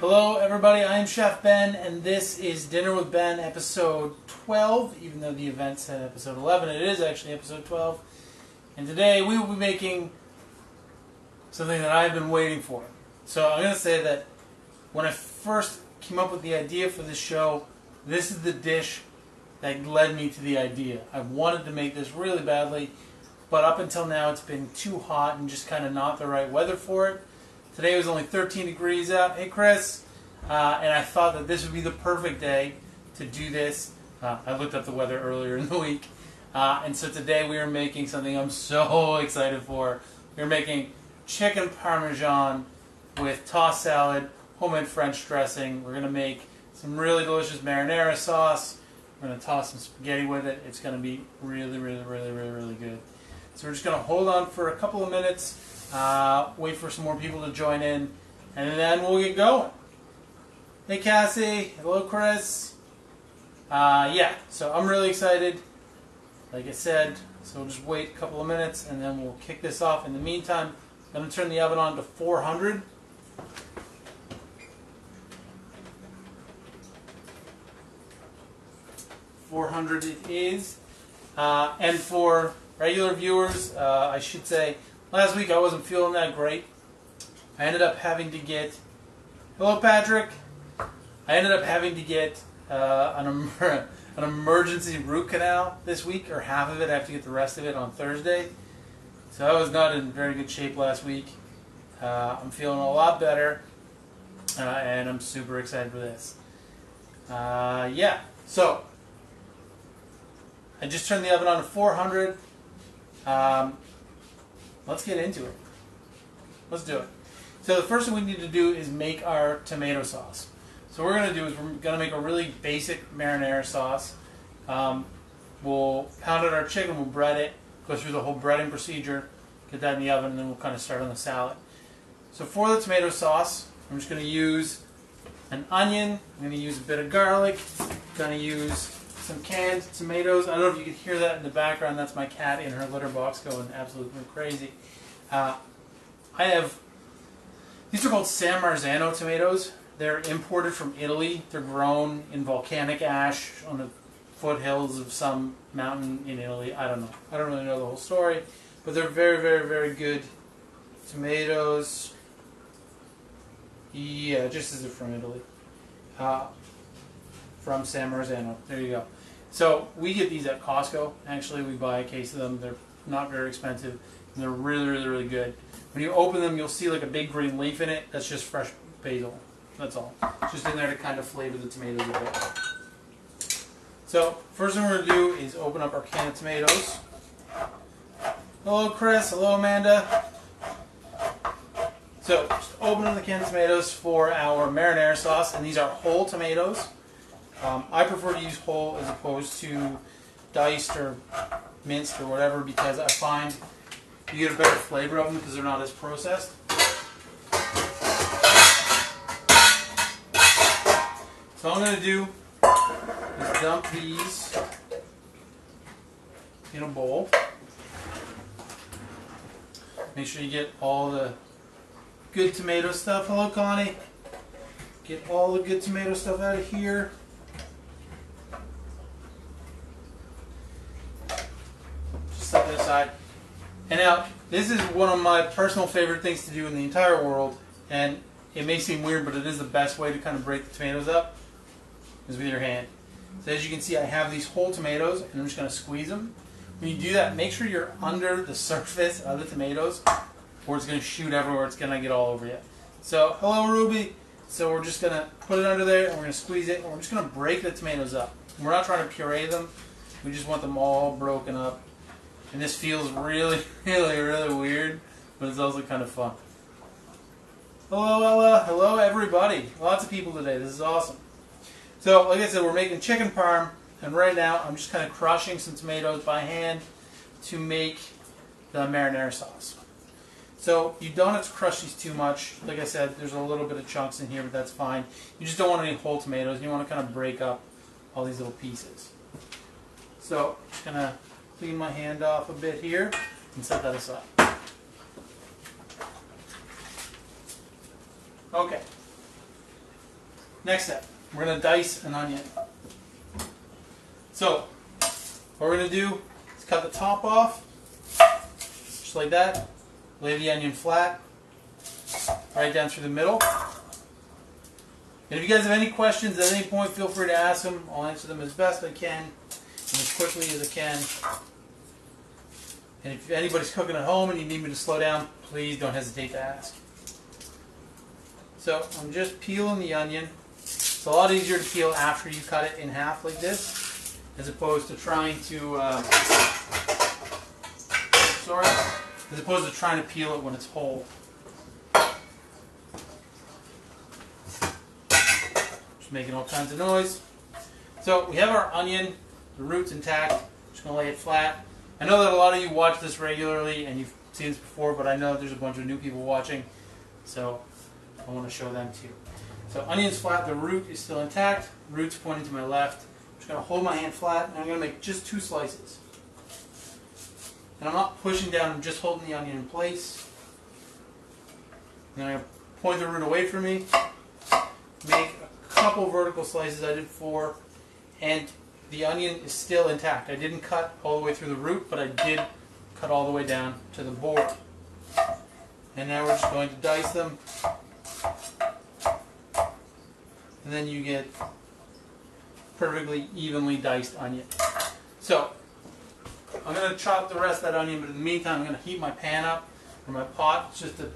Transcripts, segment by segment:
Hello everybody, I am Chef Ben, and this is Dinner with Ben, episode 12, even though the event said episode 11, it is actually episode 12. And today we will be making something that I've been waiting for. So I'm going to say that when I first came up with the idea for this show, this is the dish that led me to the idea. I wanted to make this really badly, but up until now it's been too hot and just kind of not the right weather for it. Today was only 13 degrees out. Hey Chris. And I thought that this would be the perfect day to do this. I looked up the weather earlier in the week. And so today we are making something I'm so excited for. We're making chicken parmesan with tossed salad, homemade French dressing. We're going to make some really delicious marinara sauce. We're going to toss some spaghetti with it. It's going to be really good. So we're just going to hold on for a couple of minutes. Wait for some more people to join in, and then we'll get going. Hey Cassie, hello Chris. Yeah, so I'm really excited, like I said, so we'll just wait a couple of minutes and then we'll kick this off. In the meantime, I'm going to turn the oven on to 400. It is. And for regular viewers, I should say, last week I wasn't feeling that great. I ended up having to get, hello Patrick, I ended up having to get an emergency root canal this week, or half of it. I have to get the rest of it on Thursday. So I was not in very good shape last week. I'm feeling a lot better, and I'm super excited for this. Yeah, so I just turned the oven on to 400. Let's get into it. Let's do it. So the first thing we need to do is make our tomato sauce. So what we're going to do is we're going to make a really basic marinara sauce. We'll pound out our chicken, we'll bread it, go through the whole breading procedure, get that in the oven, and then we'll kind of start on the salad. So for the tomato sauce, I'm just going to use an onion, I'm going to use a bit of garlic, I'm going to use some canned tomatoes. I don't know if you can hear that in the background. That's my cat in her litter box going absolutely crazy. These are called San Marzano tomatoes. They're imported from Italy. They're grown in volcanic ash on the foothills of some mountain in Italy. I don't know. I don't really know the whole story, but they're very good tomatoes. Yeah, just as if from Italy. From San Marzano. There you go. So we get these at Costco. Actually, we buy a case of them. They're not very expensive, and they're really good. When you open them, you'll see like a big green leaf in it. That's just fresh basil. That's all. Just in there to kind of flavor the tomatoes a bit. So first thing we're going to do is open up our can of tomatoes. Hello Chris. Hello Amanda. So just opening the can of tomatoes for our marinara sauce, and these are whole tomatoes. I prefer to use whole as opposed to diced or minced or whatever, because I find you get a better flavor of them because they're not as processed. So all I'm going to do is dump these in a bowl. Make sure you get all the good tomato stuff. Hello Connie. Get all the good tomato stuff out of here. Set that aside. And now, this is one of my personal favorite things to do in the entire world, and it may seem weird, but it is the best way to kind of break the tomatoes up, is with your hand. So as you can see, I have these whole tomatoes, and I'm just going to squeeze them. When you do that, make sure you're under the surface of the tomatoes, or it's going to shoot everywhere. It's going to get all over you. So, hello Ruby. So we're just going to put it under there, and we're going to squeeze it, and we're just going to break the tomatoes up. And we're not trying to puree them. We just want them all broken up. And this feels really weird, but it's also kind of fun. Hello Ella, hello everybody. Lots of people today, this is awesome. So like I said, we're making chicken parm, and right now I'm just kind of crushing some tomatoes by hand to make the marinara sauce. So you don't have to crush these too much. Like I said, there's a little bit of chunks in here, but that's fine. You just don't want any whole tomatoes. You want to kind of break up all these little pieces. So I'm just going to clean my hand off a bit here and set that aside. Okay. next step, we're going to dice an onion. So, what we're going to do is cut the top off, just like that. Lay the onion flat, right down through the middle. And if you guys have any questions at any point, feel free to ask them. I'll answer them as best I can, and as quickly as I can. And if anybody's cooking at home and you need me to slow down, please don't hesitate to ask. So I'm just peeling the onion. It's a lot easier to peel after you cut it in half like this, as opposed to trying to peel it when it's whole. Just making all kinds of noise. So we have our onion, the root's intact. Just gonna lay it flat. I know that a lot of you watch this regularly and you've seen this before, but I know there's a bunch of new people watching, so I want to show them too. So onion's flat, the root is still intact, root's pointing to my left. I'm just going to hold my hand flat and I'm going to make just 2 slices. And I'm not pushing down, I'm just holding the onion in place. And I'm going to point the root away from me, make a couple vertical slices, I did 4, and the onion is still intact. I didn't cut all the way through the root, but I did cut all the way down to the board. And now we're just going to dice them. And then you get perfectly evenly diced onion. So, I'm going to chop the rest of that onion, but in the meantime I'm going to heat my pan up, or my pot. It's just a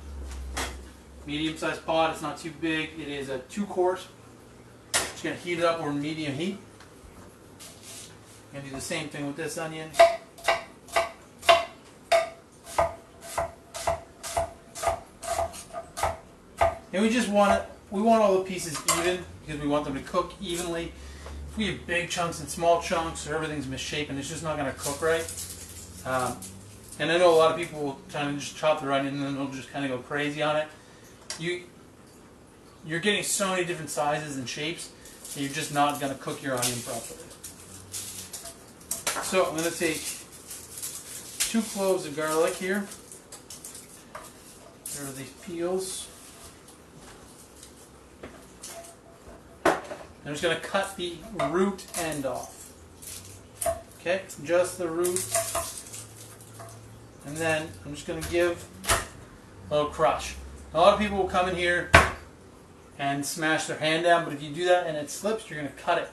medium-sized pot, it's not too big. It is a 2-quart. Just going to heat it up over medium heat. I'm going to do the same thing with this onion. And we just want it, we want all the pieces even because we want them to cook evenly. If we have big chunks and small chunks or everything's misshapen, it's just not going to cook right. And I know a lot of people will kind of just chop their onion and then they'll just kind of go crazy on it. You're getting so many different sizes and shapes that you're just not going to cook your onion properly. So I'm going to take 2 cloves of garlic here. There are these peels. I'm just going to cut the root end off. Okay, just the root. And then I'm just going to give a little crush. A lot of people will come in here and smash their hand down, but if you do that and it slips, you're going to cut it.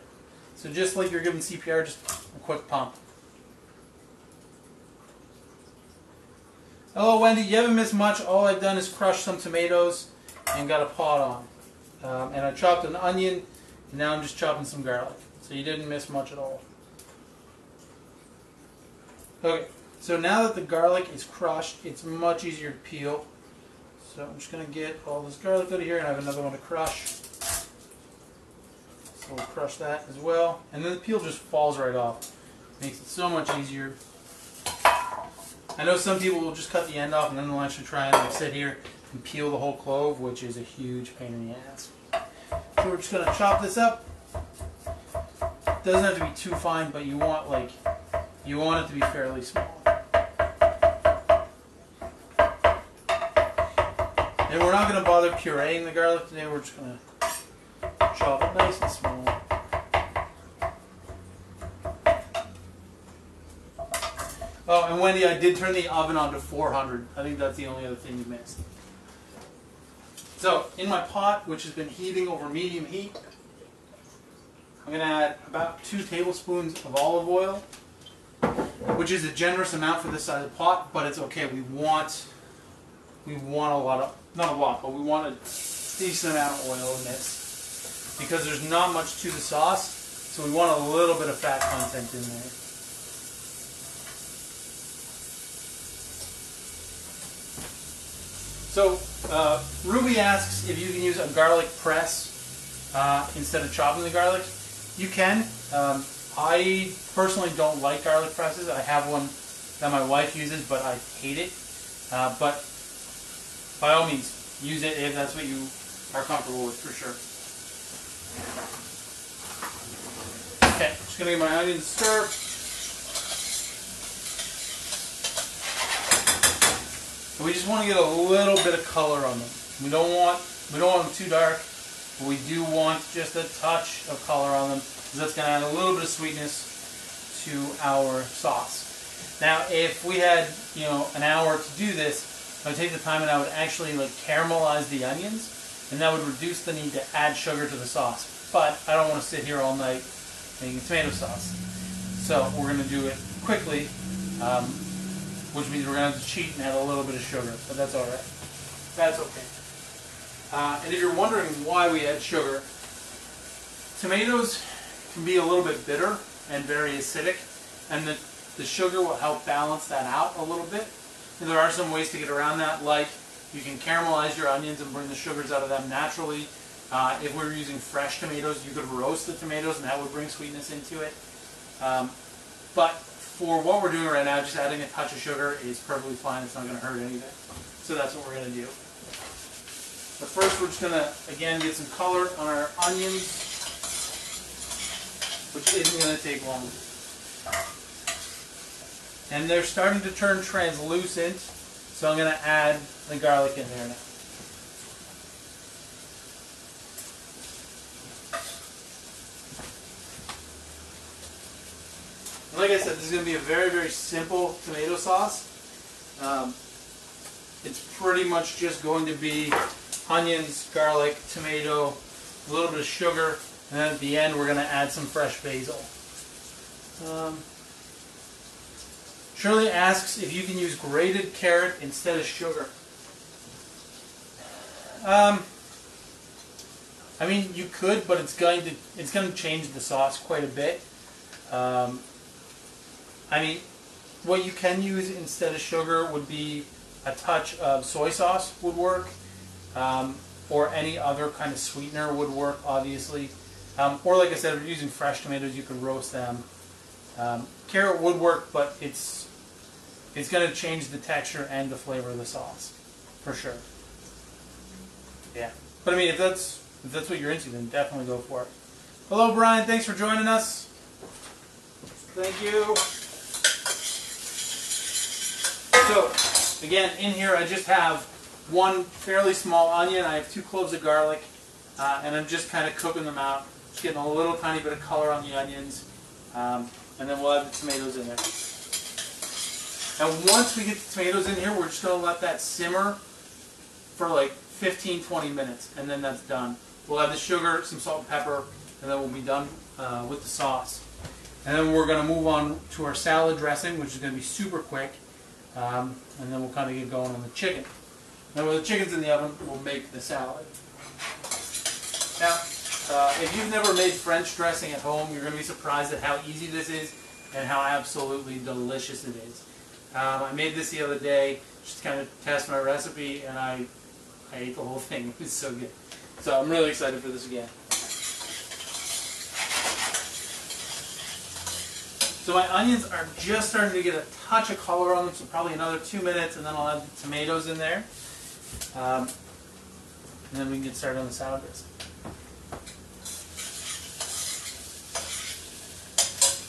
So just like you're giving CPR, just a quick pump. Hello Wendy, you haven't missed much. All I've done is crush some tomatoes and got a pot on. And I chopped an onion, and now I'm just chopping some garlic. So you didn't miss much at all. Okay, so now that the garlic is crushed, it's much easier to peel. So I'm just going to get all this garlic out of here, and I have another one to crush. So we'll crush that as well. And then the peel just falls right off. Makes it so much easier. I know some people will just cut the end off and then they'll actually try and sit here and peel the whole clove, which is a huge pain in the ass. So we're just going to chop this up. It doesn't have to be too fine, but you want it to be fairly small. And we're not going to bother pureeing the garlic today. We're just going to chop it nice and small. Oh, and Wendy, I did turn the oven on to 400. I think that's the only other thing you missed. So, in my pot, which has been heating over medium heat, I'm going to add about 2 tablespoons of olive oil, which is a generous amount for this size of pot, but it's okay. We want a lot of, not a lot, but we want a decent amount of oil in this because there's not much to the sauce, so we want a little bit of fat content in there. So, Ruby asks if you can use a garlic press instead of chopping the garlic. You can. I personally don't like garlic presses. I have one that my wife uses, but I hate it. But by all means, use it if that's what you are comfortable with, for sure. Okay, just going to get my onions stirred. We just want to get a little bit of color on them. We don't want them too dark. but we do want just a touch of color on them, because that's going to add a little bit of sweetness to our sauce. Now, if we had, an hour to do this, I would take the time and I would actually caramelize the onions, and that would reduce the need to add sugar to the sauce. But I don't want to sit here all night making tomato sauce. So we're going to do it quickly, which means we're going to have to cheat and add a little bit of sugar, but that's all right. That's okay. And if you're wondering why we add sugar, tomatoes can be a little bit bitter and very acidic, and the sugar will help balance that out a little bit. And there are some ways to get around that, like you can caramelize your onions and bring the sugars out of them naturally. If we were using fresh tomatoes, you could roast the tomatoes and that would bring sweetness into it. But for what we're doing right now, just adding a touch of sugar is perfectly fine. It's not going to hurt anything. So that's what we're going to do. But first we're just going to, again, get some color on our onions, which isn't going to take long. And they're starting to turn translucent, so I'm going to add the garlic in there now. Like I said, this is going to be a very, very simple tomato sauce. It's pretty much just going to be onions, garlic, tomato, a little bit of sugar, and then at the end we're going to add some fresh basil. Shirley asks if you can use grated carrot instead of sugar. I mean, you could, but it's going to change the sauce quite a bit. I mean, what you can use instead of sugar would be a touch of soy sauce would work, or any other kind of sweetener would work, obviously. Or like I said, if you're using fresh tomatoes, you could roast them. Carrot would work, but it's going to change the texture and the flavor of the sauce, for sure. Yeah, but I mean, if that's what you're into, then definitely go for it. Hello, Brian. Thanks for joining us. Thank you. So, again, in here I just have one fairly small onion. I have 2 cloves of garlic, and I'm just kind of cooking them out. Just getting a little tiny bit of color on the onions, and then we'll add the tomatoes in there. And once we get the tomatoes in here, we're just going to let that simmer for like 15-20 minutes, and then that's done. We'll add the sugar, some salt and pepper, and then we'll be done with the sauce. And then we're going to move on to our salad dressing, which is going to be super quick. And then we'll kind of get going on the chicken. Now when the chicken's in the oven, we'll make the salad. Now, if you've never made French dressing at home, you're going to be surprised at how easy this is and how absolutely delicious it is. I made this the other day just to kind of test my recipe, and I ate the whole thing. It was so good. So I'm really excited for this again. So my onions are just starting to get a touch of color on them, so probably another 2 minutes, and then I'll add the tomatoes in there. And then we can get started on the salad dressing.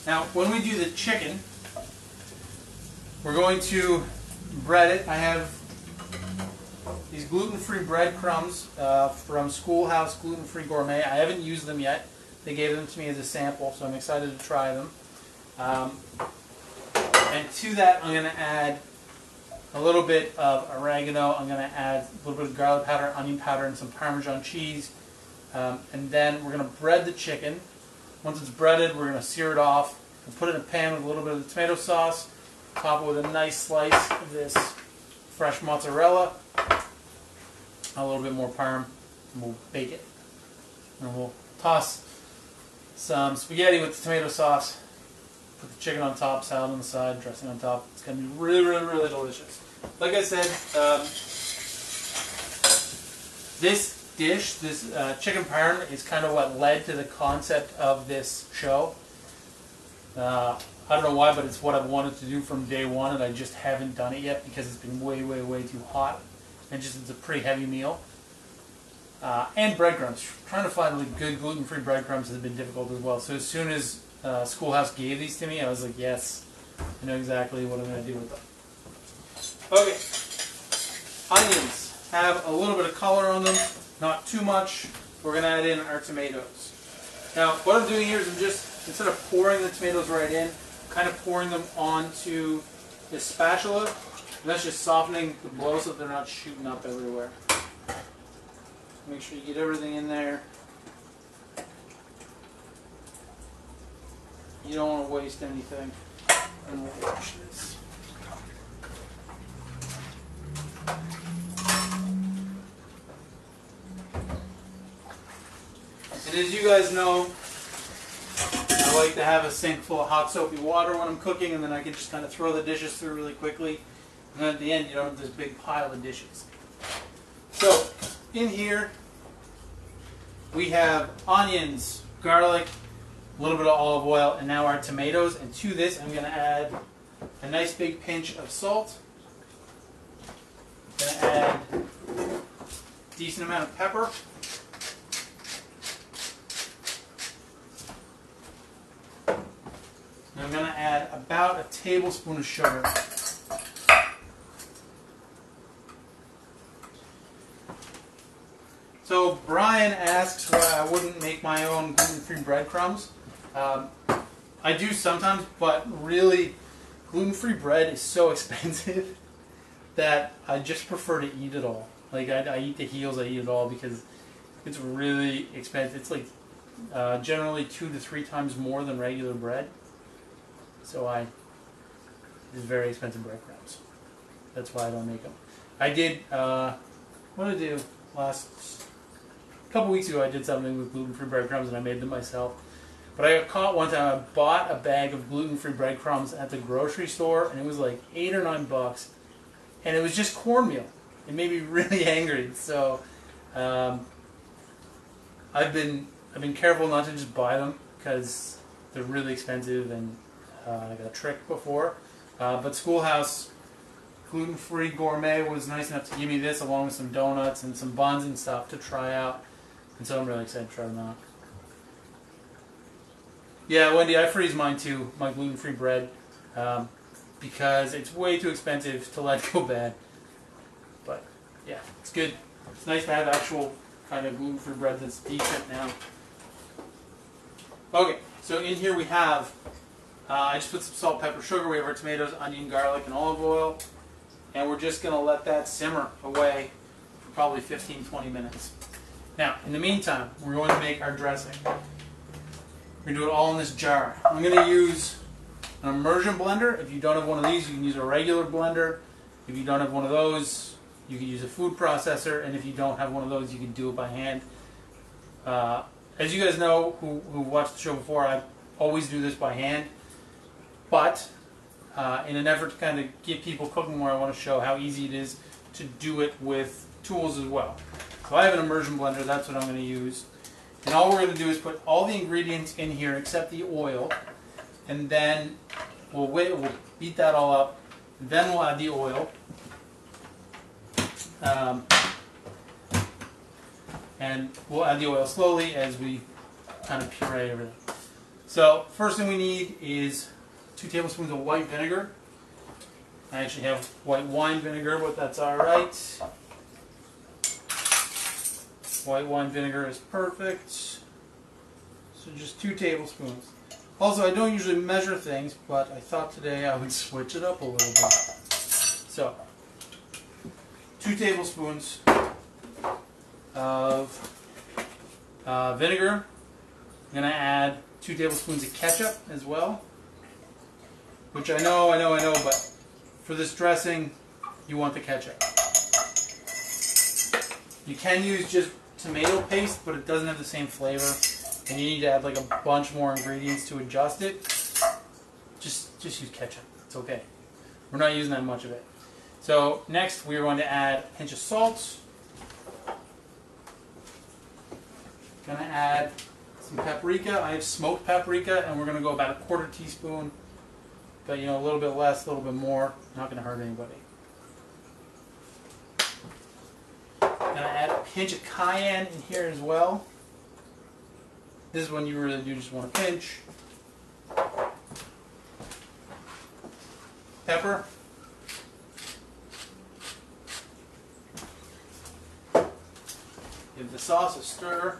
Now, when we do the chicken, we're going to bread it. I have these gluten-free breadcrumbs from Schoolhouse Gluten-Free Gourmet. I haven't used them yet. They gave them to me as a sample, so I'm excited to try them. And to that, I'm going to add a little bit of oregano. I'm going to add a little bit of garlic powder, onion powder, and some Parmesan cheese. And then we're going to bread the chicken. Once it's breaded, we're going to sear it off and put it in a pan with a little bit of the tomato sauce. Top it with a nice slice of this fresh mozzarella, a little bit more parm, and we'll bake it. And we'll toss some spaghetti with the tomato sauce. Put the chicken on top, salad on the side, dressing on top. It's going to be really, really, really delicious. Like I said, this dish, this chicken parm, is kind of what led to the concept of this show. I don't know why, but it's what I've wanted to do from day one, and I just haven't done it yet because it's been way, way, way too hot. And just it's a pretty heavy meal. And breadcrumbs. Trying to find really good gluten-free breadcrumbs has been difficult as well. So as soon as Schoolhouse gave these to me, I was like, yes, I know exactly what I'm going to do with them. Okay, onions have a little bit of color on them, not too much. we're going to add in our tomatoes. Now, what I'm doing here is I'm just, instead of pouring the tomatoes right in, I'm kind of pouring them onto this spatula. And that's just softening the blow so that they're not shooting up everywhere. Make sure you get everything in there. You don't want to waste anything. And we'll wash this. And as you guys know, I like to have a sink full of hot soapy water when I'm cooking, and then I can just kind of throw the dishes through really quickly. And then at the end, you don't have this big pile of dishes. So, in here, we have onions, garlic, a little bit of olive oil, and now our tomatoes. And to this, I'm going to add a nice big pinch of salt. I'm going to add a decent amount of pepper. And I'm going to add about a tablespoon of sugar. So Brian asks why I wouldn't make my own gluten-free breadcrumbs. I do sometimes, but really gluten-free bread is so expensive that I just prefer to eat it all. Like I eat the heels, I eat it all because it's really expensive. It's like generally 2 to 3 times more than regular bread. So it's very expensive breadcrumbs. That's why I don't make them. I did, what did I do a couple weeks ago? I did something with gluten-free breadcrumbs and I made them myself. But I got caught one time. I bought a bag of gluten-free breadcrumbs at the grocery store and it was like $8 or $9. And it was just cornmeal. It made me really angry. So I've been careful not to just buy them because they're really expensive, and I got tricked before. But Schoolhouse Gluten-Free Gourmet was nice enough to give me this along with some donuts and some buns and stuff to try out. And so I'm really excited to try them out. Yeah, Wendy, I freeze mine too, my gluten-free bread, because it's way too expensive to let go bad. But yeah, it's good. It's nice to have actual kind of gluten-free bread that's decent now. Okay, so in here we have, I just put some salt, pepper, sugar. We have our tomatoes, onion, garlic, and olive oil. And we're just going to let that simmer away for probably 15-20 minutes. Now, in the meantime, we're going to make our dressing. We're going to do it all in this jar. I'm going to use an immersion blender. If you don't have one of these, you can use a regular blender. If you don't have one of those, you can use a food processor. And if you don't have one of those, you can do it by hand. As you guys know, who watched the show before, I always do this by hand. But in an effort to kind of get people cooking more, I want to show how easy it is to do it with tools as well. So I have an immersion blender. That's what I'm going to use. And all we're going to do is put all the ingredients in here except the oil, and then we'll beat that all up, then we'll add the oil, and we'll add the oil slowly as we kind of puree everything. So first thing we need is 2 tablespoons of white vinegar. I actually have white wine vinegar, but that's alright. White wine vinegar is perfect. So just 2 tablespoons. Also, I don't usually measure things, but I thought today I would switch it up a little bit. So, 2 tablespoons of vinegar. I'm going to add 2 tablespoons of ketchup as well. Which I know, but for this dressing, you want the ketchup. You can use just tomato paste, but it doesn't have the same flavor, and you need to add like a bunch more ingredients to adjust it. Just use ketchup. It's okay. We're not using that much of it. So next we are going to add a pinch of salt. Going to add some paprika. I have smoked paprika, and we're going to go about 1/4 teaspoon. But you know, a little bit less, a little bit more. Not going to hurt anybody. I'm going to add a pinch of cayenne in here as well. This is when you really do just want a pinch. Pepper. Give the sauce a stir.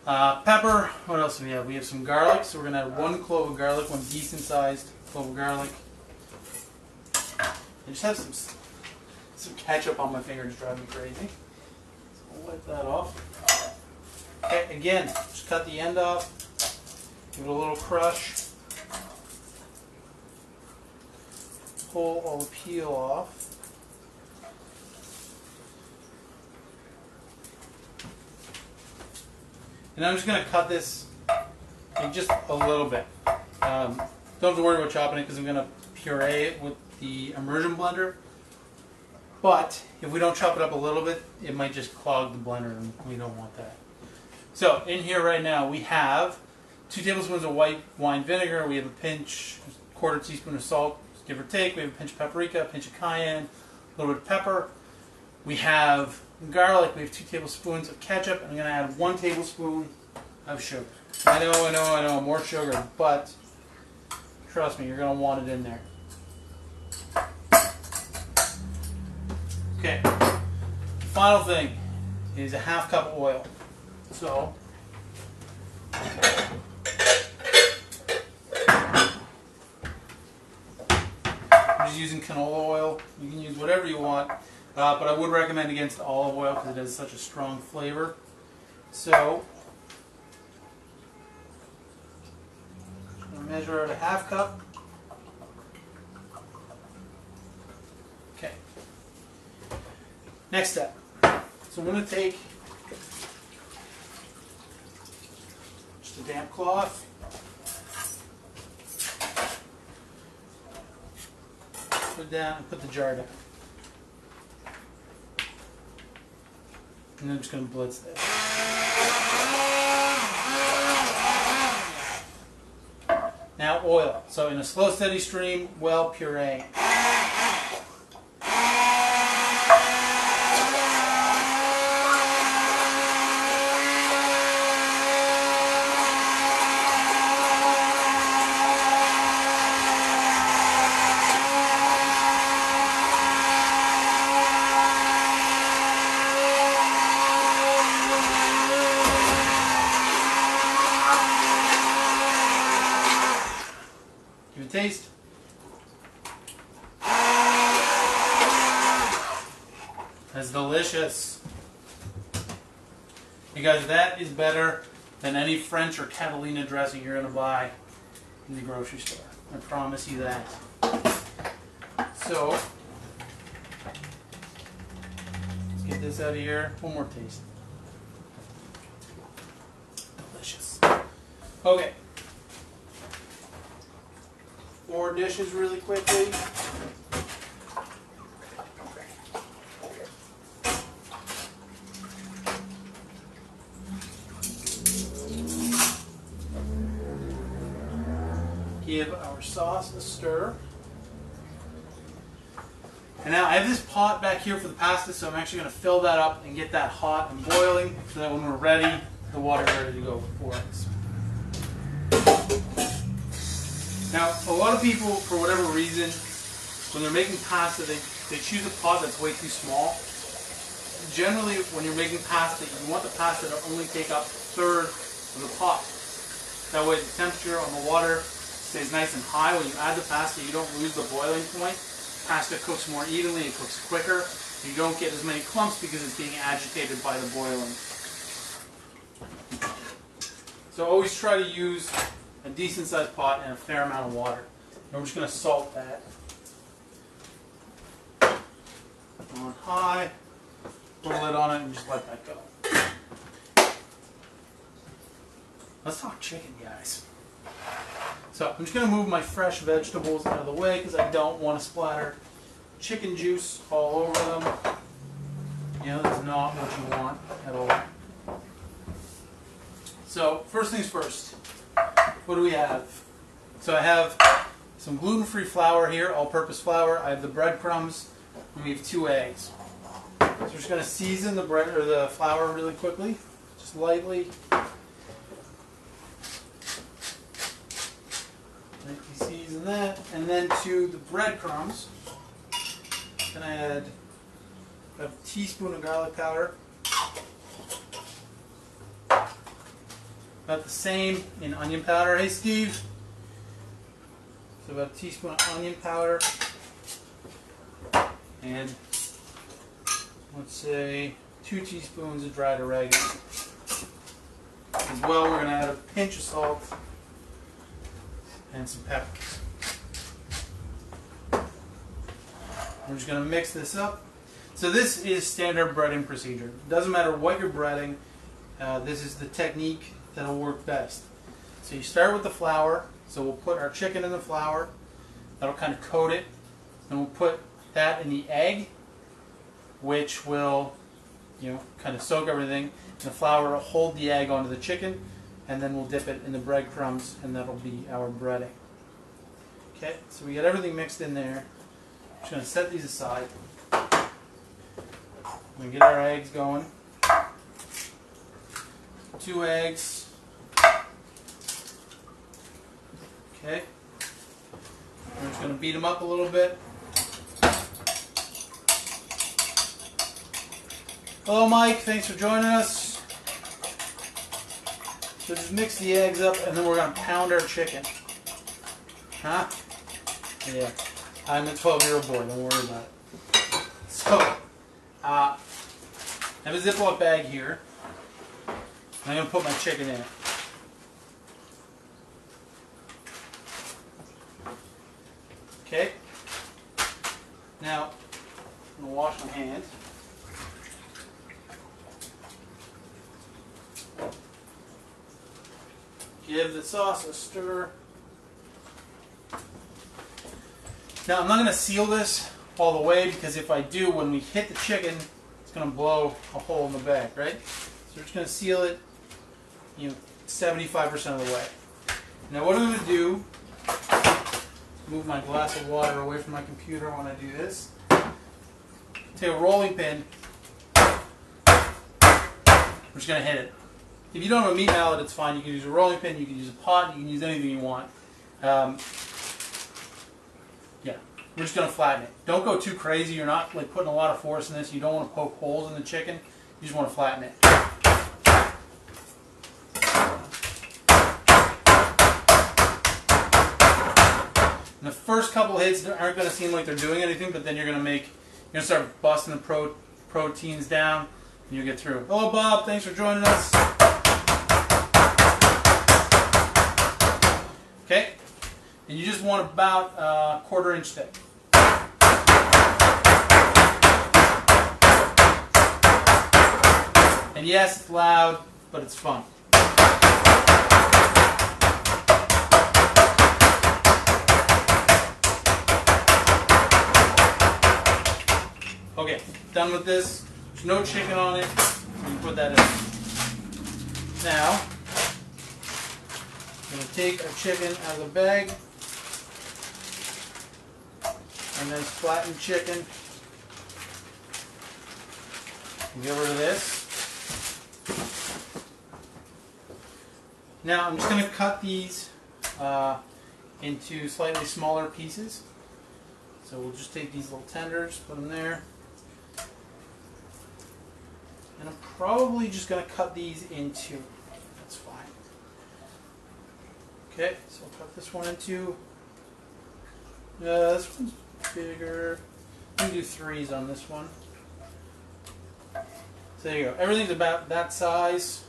Pepper. What else do we have? We have some garlic, so we're going to add 1 clove of garlic, 1 decent sized clove of garlic. I just have some ketchup on my fingers driving me crazy. So we'll wipe that off. Okay, again, just cut the end off. Give it a little crush. Pull all the peel off. And I'm just going to cut this in just a little bit. Don't have to worry about chopping it because I'm going to puree it with the immersion blender. But if we don't chop it up a little bit, it might just clog the blender, and we don't want that. So in here right now we have 2 tablespoons of white wine vinegar. We have a pinch, 1/4 teaspoon of salt, give or take. We have a pinch of paprika, a pinch of cayenne, a little bit of pepper. We have garlic. We have 2 tablespoons of ketchup. I'm going to add 1 tablespoon of sugar. I know, more sugar, but trust me, you're going to want it in there. Okay, the final thing is a 1/2 cup of oil. So, I'm just using canola oil. You can use whatever you want, but I would recommend against olive oil because it has such a strong flavor. So, I'm going to measure out a 1/2 cup. Okay. Next step. So I'm going to take just a damp cloth. Put it down and put the jar down. And I'm just going to blitz this. Now oil. So in a slow steady stream, well puree. Give it a taste. That's delicious. You guys, that is better than any French or Catalina dressing you're going to buy in the grocery store. I promise you that. So, let's get this out of here. One more taste. Delicious. Okay. 4 dishes really quickly. Give our sauce a stir. And now I have this pot back here for the pasta, so I'm actually going to fill that up and get that hot and boiling so that when we're ready, the water's ready to go for us. Now, a lot of people, for whatever reason, when they're making pasta, they choose a pot that's way too small. Generally, when you're making pasta, you want the pasta to only take up 1/3 of the pot. That way the temperature on the water stays nice and high. When you add the pasta, you don't lose the boiling point. Pasta cooks more evenly, it cooks quicker. You don't get as many clumps because it's being agitated by the boiling. So always try to use a decent sized pot and a fair amount of water. And we're just going to salt that on high, put a lid on it, and just let that go. Let's talk chicken, guys. So I'm just going to move my fresh vegetables out of the way because I don't want to splatter chicken juice all over them. You know, that's not what you want at all. So first things first, what do we have? So I have some gluten-free flour here, all-purpose flour. I have the breadcrumbs, and we have 2 eggs. So we're just going to season the bread or the flour really quickly, just lightly. Lightly season that, and then to the breadcrumbs, I'm going to add a teaspoon of garlic powder. About the same in onion powder. Hey Steve. So about a teaspoon of onion powder. And let's say 2 teaspoons of dried oregano. As well, we're going to add a pinch of salt and some peppers. We're just going to mix this up. So this is standard breading procedure. It doesn't matter what you're breading. This is the technique that will work best. So you start with the flour. So we'll put our chicken in the flour. That'll kind of coat it. And we'll put that in the egg, which will, kind of soak everything. And the flour will hold the egg onto the chicken, and then we'll dip it in the breadcrumbs, and that'll be our breading. Okay, so we got everything mixed in there. Just going to set these aside. We get our eggs going. 2 eggs. Okay. We're just going to beat them up a little bit. Hello Mike, thanks for joining us. So just mix the eggs up and then we're going to pound our chicken. Huh? Yeah. I'm a 12-year-old boy, don't worry about it. So, I have a Ziploc bag here. I'm going to put my chicken in it. Okay. Now, I'm going to wash my hands. Give the sauce a stir. Now, I'm not going to seal this all the way because if I do, when we hit the chicken, it's going to blow a hole in the bag, right? So we're just going to seal it, 75% of the way. Now, what I'm going to do, move my glass of water away from my computer when I do this. Take a rolling pin. We're just going to hit it. If you don't have a meat mallet, it's fine. You can use a rolling pin, you can use a pot, you can use anything you want. Yeah, we're just going to flatten it. Don't go too crazy. You're not like putting a lot of force in this. You don't want to poke holes in the chicken. You just want to flatten it. And the first couple hits aren't going to seem like they're doing anything, but then you're going to start busting the proteins down, and you'll get through. Hello, Bob. Thanks for joining us. Okay, and you just want about a 1/4 inch thick. And yes, it's loud, but it's fun. Okay, done with this. There's no chicken on it. You can put that in. Now, I'm going to take our chicken out of the bag. And then flatten chicken. And get rid of this. Now, I'm just going to cut these into slightly smaller pieces. So we'll just take these little tenders, put them there. And I'm probably just going to cut these in 2. That's fine. Okay, so I'll cut this one in 2. This one's bigger. I'm going to do 3s on this one. So there you go. Everything's about that size.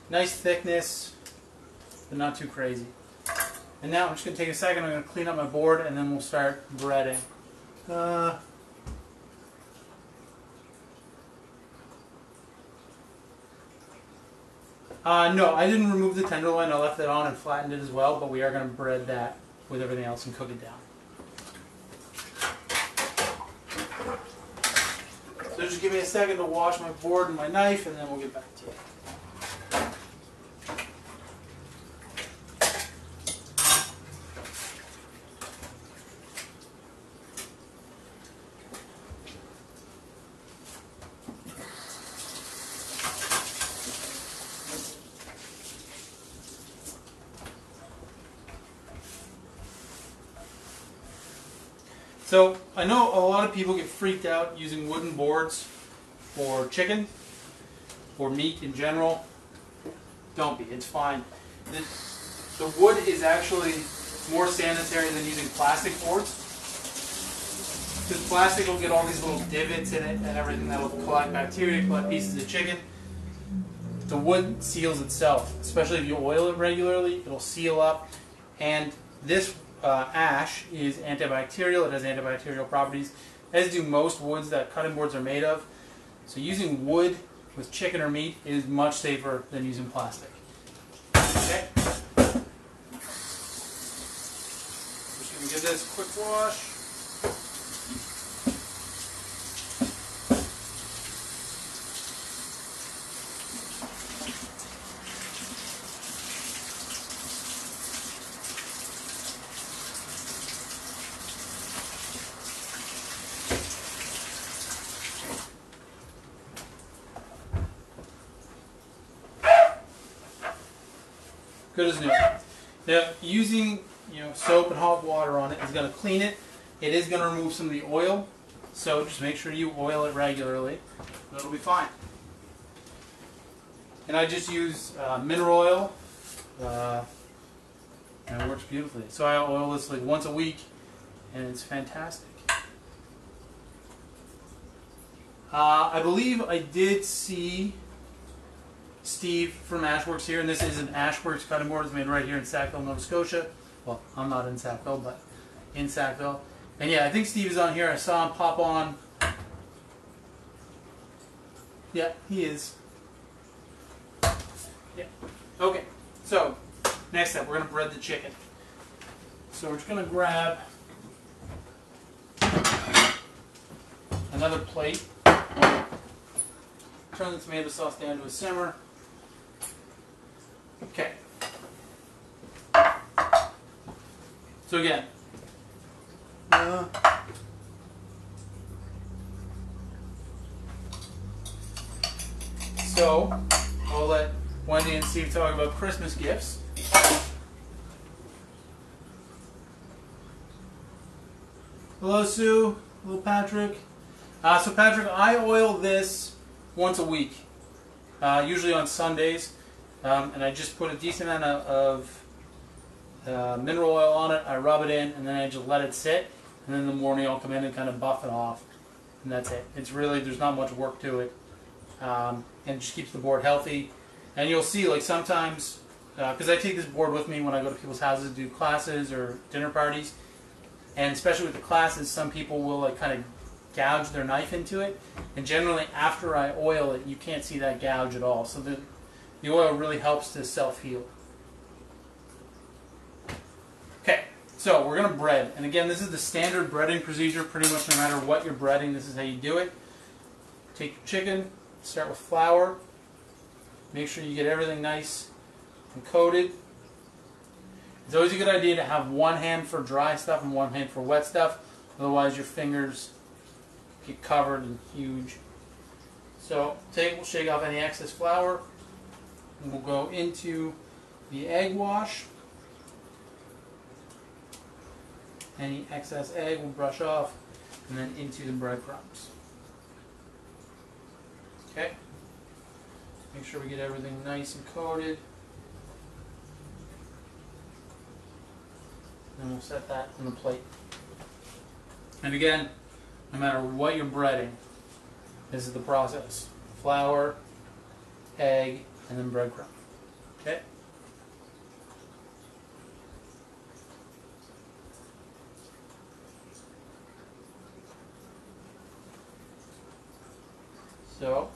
Nice thickness, but not too crazy. And now I'm just going to take a second. I'm going to clean up my board, and then we'll start breading. No, I didn't remove the tenderloin. I left it on and flattened it as well, but we are going to bread that with everything else and cook it down. So just give me a second to wash my board and my knife, and then we'll get back to you. So I know a lot of people get freaked out using wooden boards for chicken or meat in general. don't be. It's fine. The wood is actually more sanitary than using plastic boards. Because plastic will get all these little divots in it and everything that will collect bacteria, collect pieces of chicken. The wood seals itself, especially if you oil it regularly, it'll seal up. And this ash is antibacterial, it has antibacterial properties, as do most woods that cutting boards are made of. So using wood with chicken or meat is much safer than using plastic. Okay? Just going to give this a quick wash. Good as new. Now, using soap and hot water on it is going to clean it. It is going to remove some of the oil, so just make sure you oil it regularly. It'll be fine. And I just use mineral oil, and it works beautifully. So I oil this like once a week, and it's fantastic. I believe I did see Steve from Ashworks here, and this is an Ashworks cutting board. It's made right here in Sackville, Nova Scotia. Well, I'm not in Sackville, but in Sackville. And yeah, I think Steve is on here. I saw him pop on. Yeah, he is. Yeah. Okay, so next up, we're going to bread the chicken. So we're just going to grab another plate. Turn the tomato sauce down to a simmer. Okay. So again, so I'll let Wendy and Steve talk about Christmas gifts. Hello, Sue. Hello, Patrick. So Patrick, I oil this once a week, usually on Sundays, and I just put a decent amount of mineral oil on it. I rub it in, and then I just let it sit, and then in the morning I'll come in and kind of buff it off, and that's it. It's really, there's not much work to it, and it just keeps the board healthy. And you'll see, like sometimes, because I take this board with me when I go to people's houses to do classes or dinner parties, and especially with the classes, some people will like kind of gouge their knife into it, and generally after I oil it, you can't see that gouge at all. So the oil really helps to self-heal. Okay, so we're going to bread, and again, this is the standard breading procedure. Pretty much no matter what you're breading, this is how you do it. Take your chicken, start with flour, make sure you get everything nice and coated. It's always a good idea to have one hand for dry stuff and one hand for wet stuff, otherwise your fingers get covered and huge. So we'll shake off any excess flour, and we'll go into the egg wash. Any excess egg will brush off, and then into the breadcrumbs. Okay. Make sure we get everything nice and coated. And we'll set that on the plate. And again, no matter what you're breading, this is the process. Flour, egg, and then breadcrumb. Okay? So,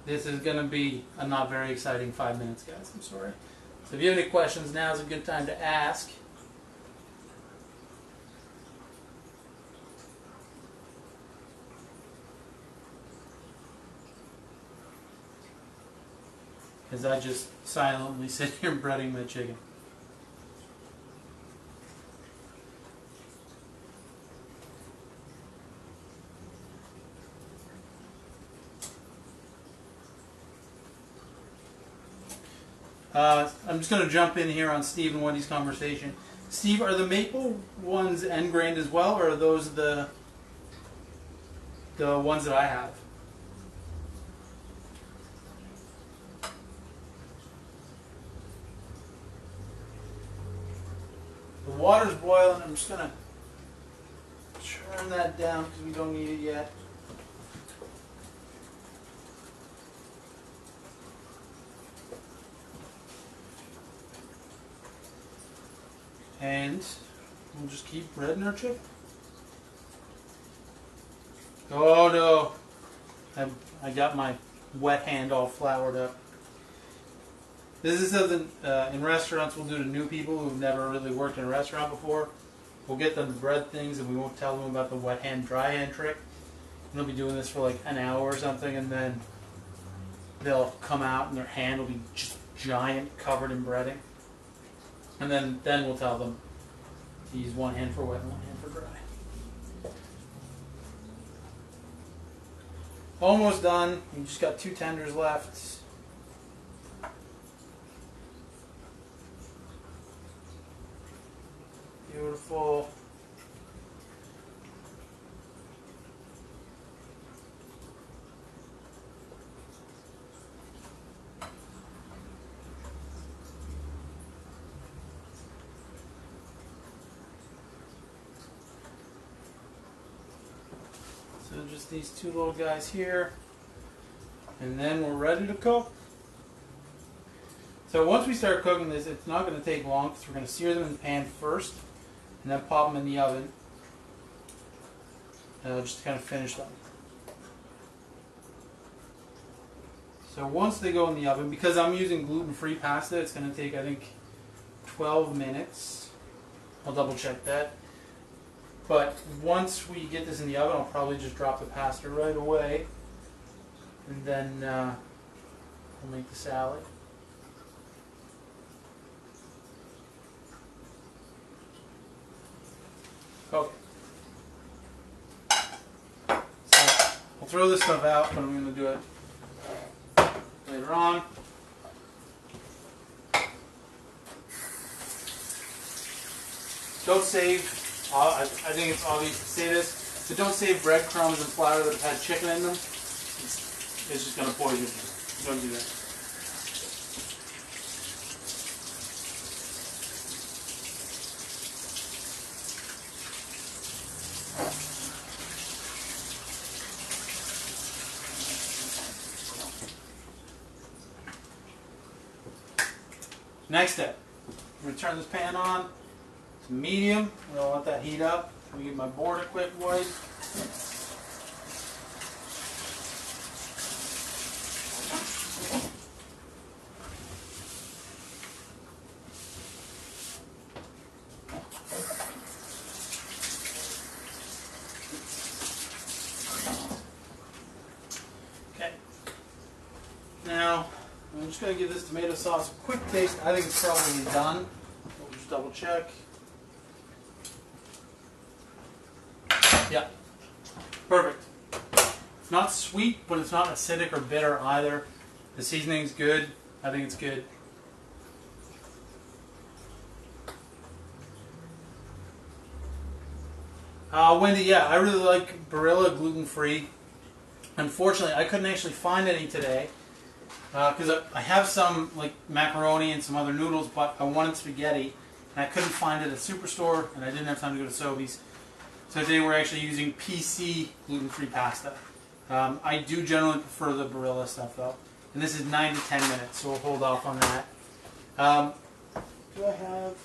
this is going to be a not very exciting 5 minutes, guys. I'm sorry. So if you have any questions, now is a good time to ask. As I just silently sit here breading my chicken. I'm just going to jump in here on Steve and Wendy's conversation. Steve, are the maple ones end grained as well, or are those the ones that I have? water's boiling. I'm just gonna turn that down because we don't need it yet. And we'll just keep breading our chicken. Oh no! I got my wet hand all floured up. This is something in restaurants we'll do to new people who've never really worked in a restaurant before. We'll get them to bread things and we won't tell them about the wet hand, dry hand trick. And they'll be doing this for like an hour or something, and then they'll come out and their hand will be just giant, covered in breading. And then we'll tell them to use one hand for wet and one hand for dry. Almost done. You just got 2 tenders left. Beautiful. So just these 2 little guys here, and then we're ready to cook. So once we start cooking this, it's not going to take long because we're going to sear them in the pan first and then pop them in the oven just to kind of finish them. So once they go in the oven, because I'm using gluten-free pasta, it's going to take, I think, 12 minutes. I'll double check that. But once we get this in the oven, I'll probably just drop the pasta right away, and then we'll make the salad. Okay. So I'll throw this stuff out, but I'm going to do it later on. Don't save. I think it's obvious to say this, but don't save breadcrumbs and flour that have had chicken in them. It's just going to poison you. Don't do that. Next step, I'm going to turn this pan on to medium. I'm going to let that heat up. I'm going to give my board a quick wipe. Okay. Now, I'm just going to give this tomato sauce a quick taste. I think it's probably done. We'll just double check. Yeah, perfect. It's not sweet, but it's not acidic or bitter either. The seasoning's good. I think it's good. Wendy, yeah, I really like Barilla gluten-free. Unfortunately, I couldn't actually find any today because I have some like macaroni and some other noodles, but I wanted spaghetti and I couldn't find it at Superstore, and I didn't have time to go to Sobeys. So today we're actually using PC gluten-free pasta. I do generally prefer the Barilla stuff though. And this is 9 to 10 minutes, so we'll hold off on that. Do I have...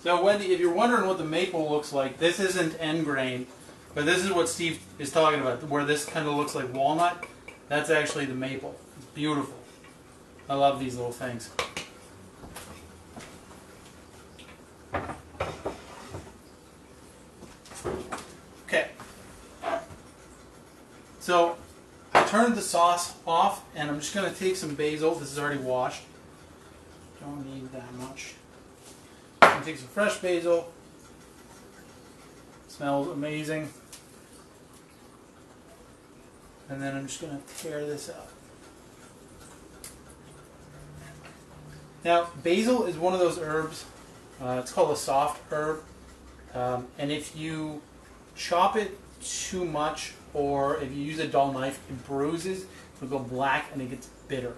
So Wendy, if you're wondering what the maple looks like, this isn't end grain, but this is what Steve is talking about, where this kind of looks like walnut. That's actually the maple. It's beautiful. I love these little things. Okay. So I turned the sauce off, and I'm just going to take some basil. This is already washed. Don't need that much. I'm going to take some fresh basil. Smells amazing. And then I'm just going to tear this up. Now, basil is one of those herbs. It's called a soft herb. And if you chop it too much, or if you use a dull knife, it bruises, it'll go black and it gets bitter.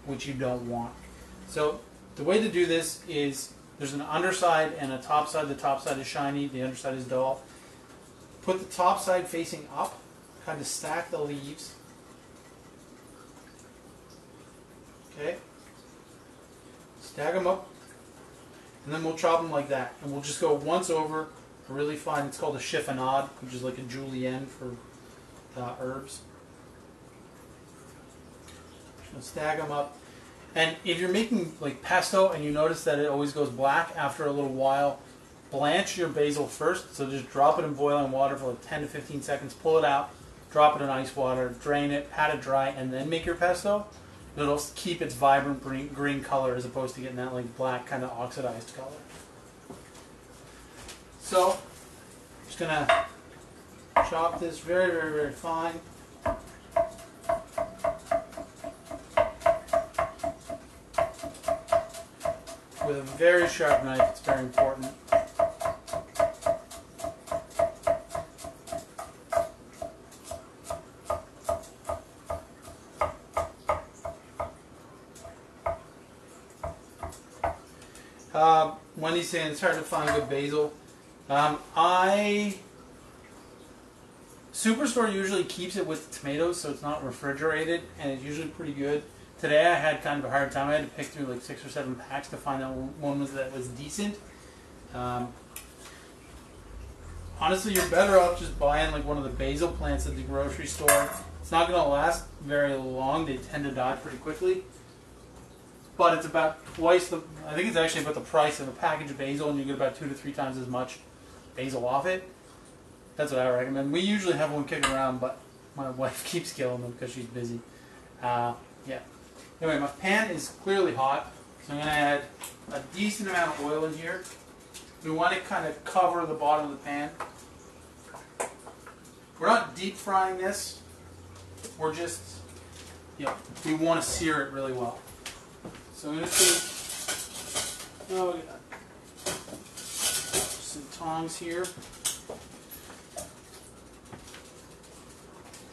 which you don't want. So the way to do this is there's an underside and a top side. The top side is shiny, the underside is dull. Put the top side facing up, kind of stack the leaves. Okay? Stack them up, and then we'll chop them like that. And we'll just go once over a really fine, it's called a chiffonade, which is like a julienne for herbs. Just gonna stack them up. And if you're making like pesto and you notice that it always goes black after a little while, blanch your basil first. So just drop it in boiling water for like 10 to 15 seconds, pull it out, drop it in ice water, drain it, pat it dry, and then make your pesto. It'll keep its vibrant green color as opposed to getting that like black kind of oxidized color. So, just gonna chop this very, very, very fine. With a very sharp knife, it's very important. Wendy's saying it's hard to find good basil. Superstore usually keeps it with tomatoes, so it's not refrigerated, and it's usually pretty good. Today I had kind of a hard time. I had to pick through like 6 or 7 packs to find out one that was decent. Honestly, you're better off just buying like one of the basil plants at the grocery store. It's not going to last very long. They tend to die pretty quickly. But it's about twice the, I think it's actually about the price of a package of basil, and you get about 2 to 3 times as much basil off it. That's what I recommend. We usually have one kicking around, but my wife keeps killing them because she's busy. Yeah. Anyway, my pan is clearly hot, so I'm going to add a decent amount of oil in here. We want to kind of cover the bottom of the pan. We're not deep frying this. We're just, we want to sear it really well. So I'm going to take, some tongs here.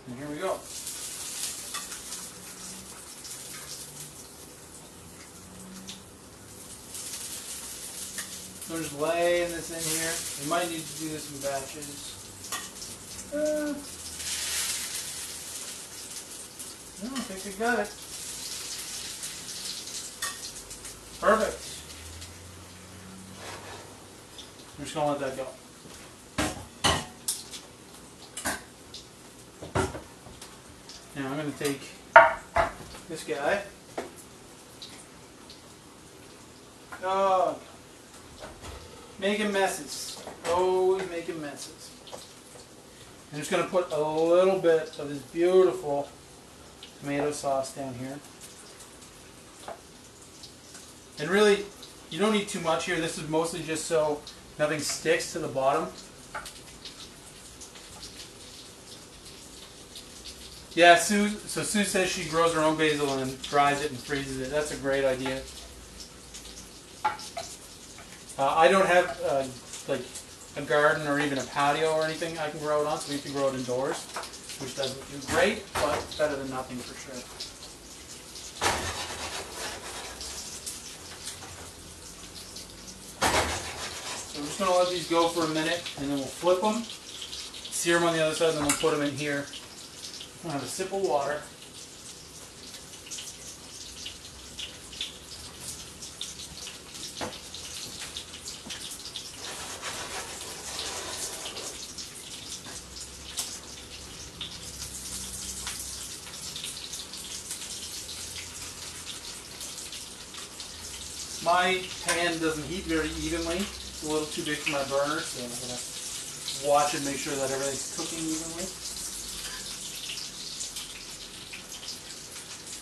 And here we go. So I'm just laying this in here. You might need to do this in batches. No, I think I got it. Perfect. I'm just going to let that go. Now I'm going to take this guy. Oh, making messes. Always making messes. I'm just going to put a little bit of this beautiful tomato sauce down here. And really, you don't need too much here. This is mostly just so nothing sticks to the bottom. Yeah, Sue says she grows her own basil and dries it and freezes it. That's a great idea. I don't have like a garden or even a patio or anything I can grow it on, so we have to grow it indoors, which doesn't do great, but it's better than nothing for sure. So I'm just going to let these go for a minute, and then we'll flip them, sear them on the other side, and then we'll put them in here. I'll have a sip of water. My pan doesn't heat very evenly. It's a little too big for my burner, so I'm going to watch and make sure that everything's cooking evenly.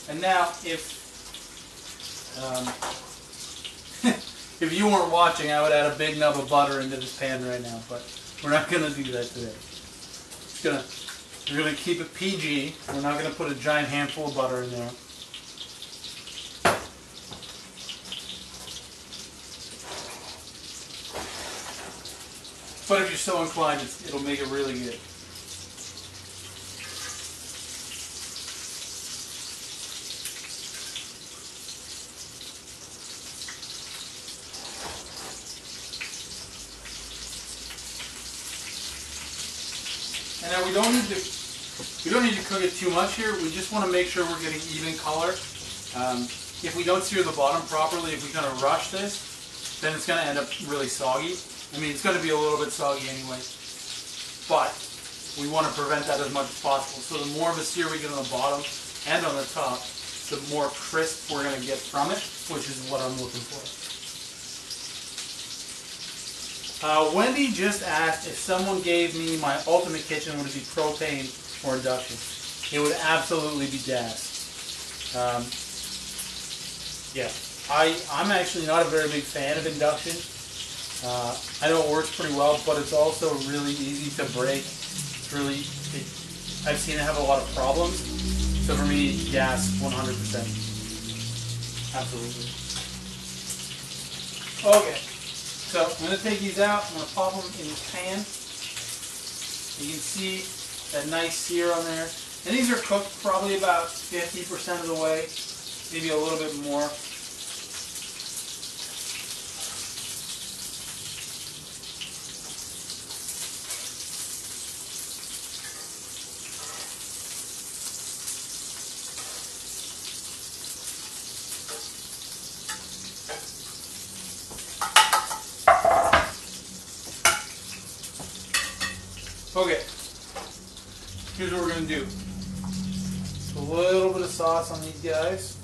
And now, if if you weren't watching, I would add a big nub of butter into this pan right now, but we're not going to do that today. We're going to keep it PG. We're not going to put a giant handful of butter in there. But if you're so inclined, it'll make it really good. And now we don't need to cook it too much here. We just want to make sure we're getting even color. If we don't sear the bottom properly, if we kind of rush this, then it's going to end up really soggy. I mean, it's going to be a little bit soggy anyway, but we want to prevent that as much as possible. So the more of a sear we get on the bottom and on the top, the more crisp we're going to get from it, which is what I'm looking for. Wendy just asked if someone gave me my ultimate kitchen, would it be propane or induction? It would absolutely be gas. Yeah, I'm actually not a very big fan of induction. I know it works pretty well, but it's also really easy to break. I've seen it have a lot of problems. So for me, gas, 100%. Absolutely. Okay. So I'm going to take these out. I'm going to pop them in the pan. You can see that nice sear on there. And these are cooked probably about 50% of the way, maybe a little bit more. Okay, here's what we're going to do. A little bit of sauce on these guys.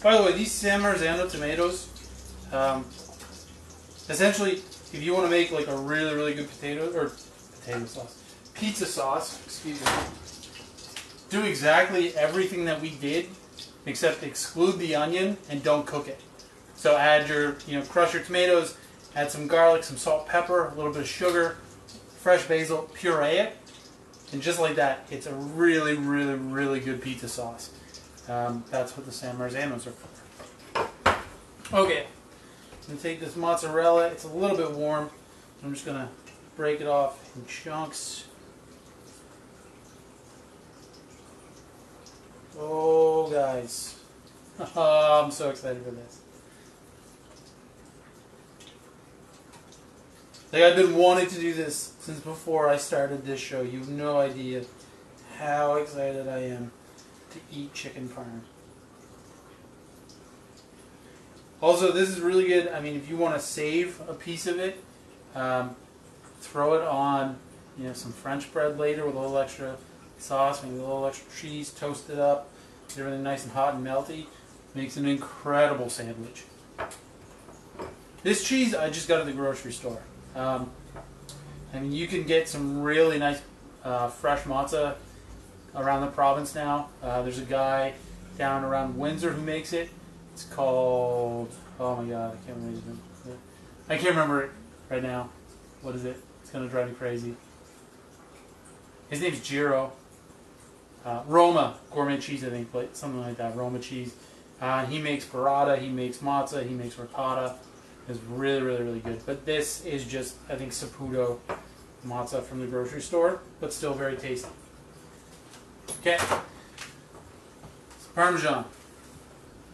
By the way, these San Marzano tomatoes, essentially, if you want to make like a really, really good pizza sauce, excuse me, do exactly everything that we did, except exclude the onion and don't cook it. So add your, crush your tomatoes, add some garlic, some salt, pepper, a little bit of sugar, fresh basil, puree it, and just like that, it's a really, really, really good pizza sauce. That's what the San Marzanos are for. Okay, I'm going to take this mozzarella. It's a little bit warm. I'm just going to break it off in chunks. Oh, guys. I'm so excited for this. Like, I've been wanting to do this since before I started this show. You have no idea how excited I am to eat chicken parm. Also, this is really good. I mean, if you want to save a piece of it, throw it on, some French bread later with a little extra sauce, maybe a little extra cheese, toast it up, get everything nice and hot and melty. Makes an incredible sandwich. This cheese I just got at the grocery store. I mean, you can get some really nice fresh matzah around the province now. There's a guy down around Windsor who makes it. It's called, oh my god, I can't remember it right now. What is it? It's going to drive me crazy. His name's Giro. Roma gourmet cheese, I think, but something like that. Roma cheese. He makes burrata, he makes matzah, he makes ricotta. It's really, really, really good. But this is just, I think, Saputo matzah from the grocery store, but still very tasty. Okay. Parmesan.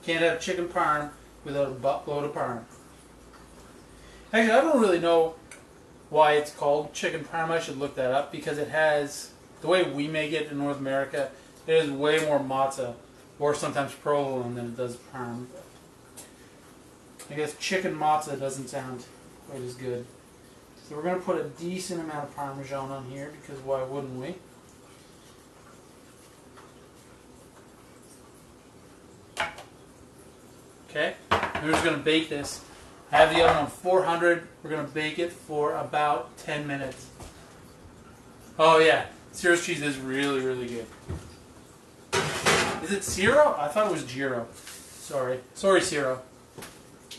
Can't have chicken parm without a buttload of parm. Actually, I don't really know why it's called chicken parm. I should look that up because it has, the way we make it in North America, it has way more matzah or sometimes provolone than it does parm. I guess chicken matzah doesn't sound quite as good. So we're going to put a decent amount of Parmesan on here because why wouldn't we? Okay, we're just going to bake this. I have the oven on 400. We're going to bake it for about 10 minutes. Oh yeah, Ciro's cheese is really, really good. Is it Ciro? I thought it was Giro. Sorry, Ciro.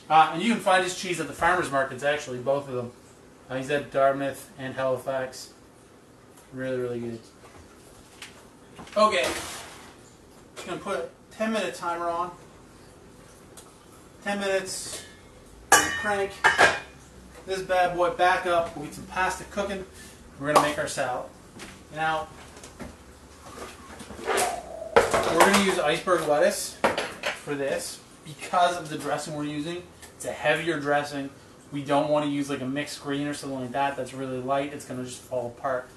And you can find his cheese at the farmers markets, actually, both of them. He's at Dartmouth and Halifax. Really, really good. Okay, I'm going to put a 10-minute timer on. 10 minutes, crank this bad boy back up, we'll get some pasta cooking, we're going to make our salad. Now, we're going to use iceberg lettuce. for this, because of the dressing we're using, it's a heavier dressing. We don't want to use like a mixed green or something like that. That's really light. It's going to just fall apart.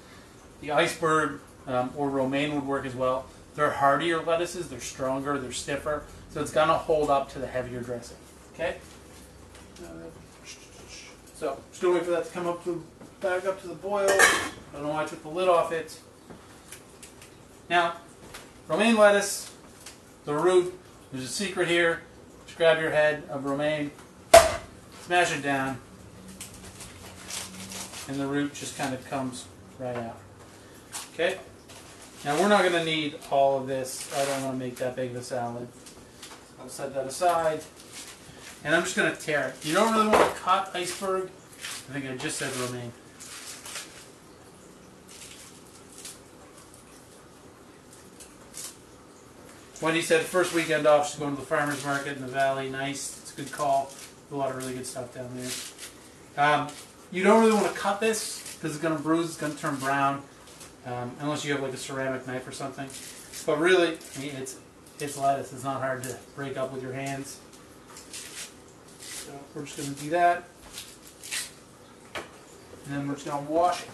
The iceberg or romaine would work as well. They're hardier lettuces. They're stronger. They're stiffer. So it's going to hold up to the heavier dressing. Okay? So just going to wait for that to come up back up to the boil. I don't know why I took the lid off it. Now, romaine lettuce, the root, there's a secret here. Just grab your head of romaine, smash it down, and the root just kind of comes right out. Okay? Now we're not going to need all of this. I don't want to make that big of a salad. I'll set that aside. And I'm just going to tear it. You don't really want to cut iceberg. I think I just said romaine. Wendy said first weekend off, she's going to the farmer's market in the valley. Nice. It's a good call. A lot of really good stuff down there. You don't really want to cut this because it's going to bruise. It's going to turn brown. Unless you have like a ceramic knife or something. But really, I mean, it's lettuce. It's not hard to break up with your hands. So we're just going to do that. And then we're just going to wash it.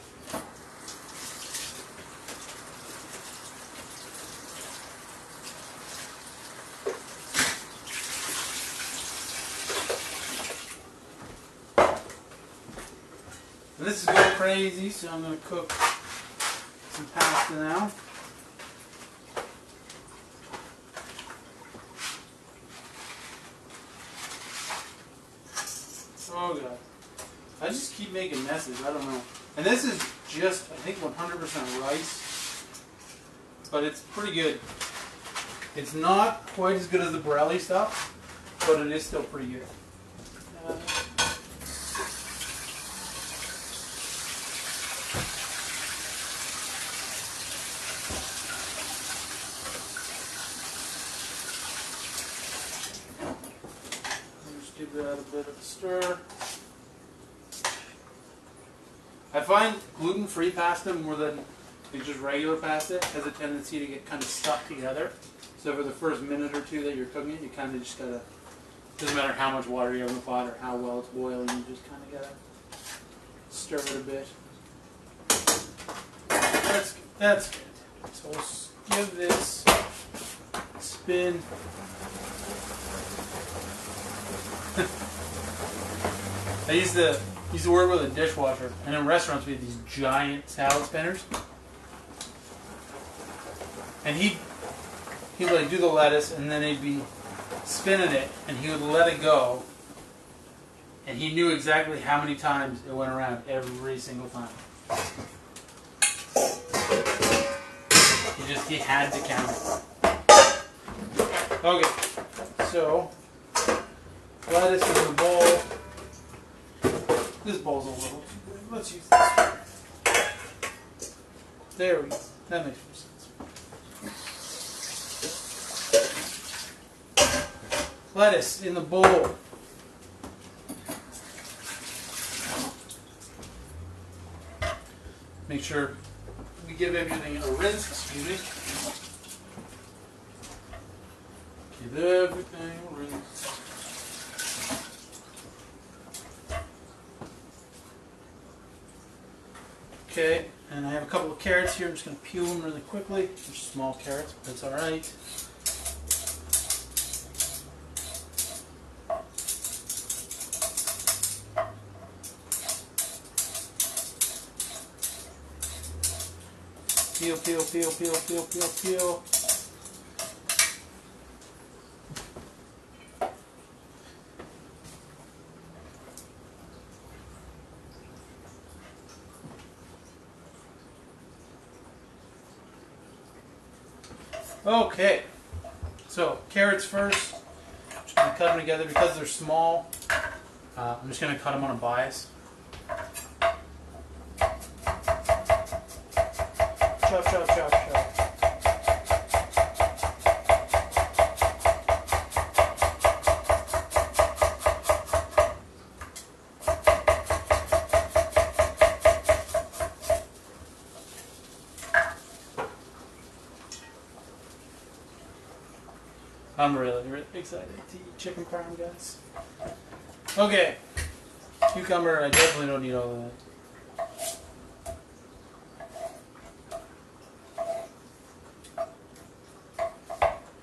And this is going crazy, so I'm going to cook some pasta now. Oh god. I just keep making messes, I don't know. And this is just, I think 100% rice. But it's pretty good. It's not quite as good as the Borelli stuff, but it is still pretty good. Give that a bit of a stir. I find gluten-free pasta more than just regular pasta has a tendency to get kind of stuck together. So for the first minute or two that you're cooking it, you kind of just gotta, doesn't matter how much water you have in the pot or how well it's boiling, you just kind of gotta stir it a bit. That's good. So we'll give this a spin. I used to work with a dishwasher, and in restaurants we had these giant salad spinners. And he'd like do the lettuce, and then he'd be spinning it, and he would let it go, and he knew exactly how many times it went around every single time. He had to count it. Okay, so lettuce in the bowl. This bowl's a little too big. Let's use this. There we go. That makes more sense. Lettuce in the bowl. Make sure we give everything a rinse. Excuse me. Give everything a rinse. Okay, and I have a couple of carrots here. I'm just going to peel them really quickly. They're small carrots, but that's alright. Peel, peel, peel, peel, peel, peel, peel. Okay, so carrots first. I'm just going to cut them together because they're small. I'm just going to cut them on a bias. Chop, chop, chop, chop. I'm really, really excited to eat chicken parm, guys. Okay. Cucumber, I definitely don't need all of that.